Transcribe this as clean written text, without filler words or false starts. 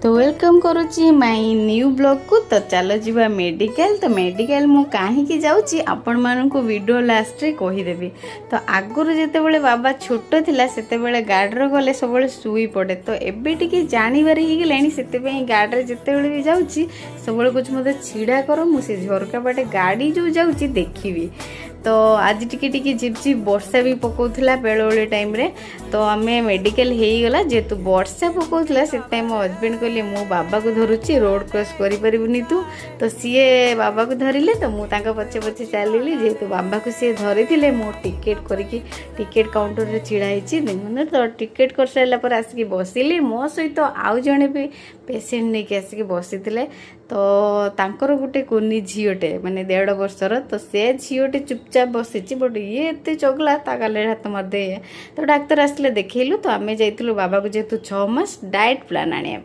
तो welcome करुच्ची my new blog को। तो चलो जीवा मेडिकल। तो मेडिकल मु कहीं जाऊँगी आपण मानक वीडियो लास्ट रे कहीदेवी। तो आगुरी जितेबाला बाबा छोट थिला सेतेबाला गाड़ी गले सब शुई पड़े। तो एबे टिके जानवर हो गलानी से गाड़ी जितेबाला भी जाऊँगी सब कुछ मत छिड़ा कर मुझे झरका बाटे गाड़ी जो जाऊँगी देखी। तो आज टिके टिके झिपझिप वर्षा भी पकाउला बेले टाइम रे। तो आम मेडिकल हो गला जेहेतु वर्षा पकाउला से मो हजबैंड कहले मो बाबा को धरुची रोड क्रॉस करें तू। तो सीए बाबा को धरिले तो मुझे पछे पछे चलिली जेहेतु बाबा को सी धरी मो टिकेट करके टिकेट काउंटर रे छिड़ाई मैंने। तो टिकेट कर सारापर आसिक बसिली मो सहित आउ जड़े भी पेसेंट नहीं कि आसिक बसी। तो तांकर गोटे कुनी झीटे माने 1.5 वर्षर। तो से झीटे चुपचाप बसी बट ये एत चगला ता गाले हाथ मारदे। तो डाक्तर आसले देखलु। तो आम जाइलु बाबा को जेहेतु 6 मास डाएट प्लान आने।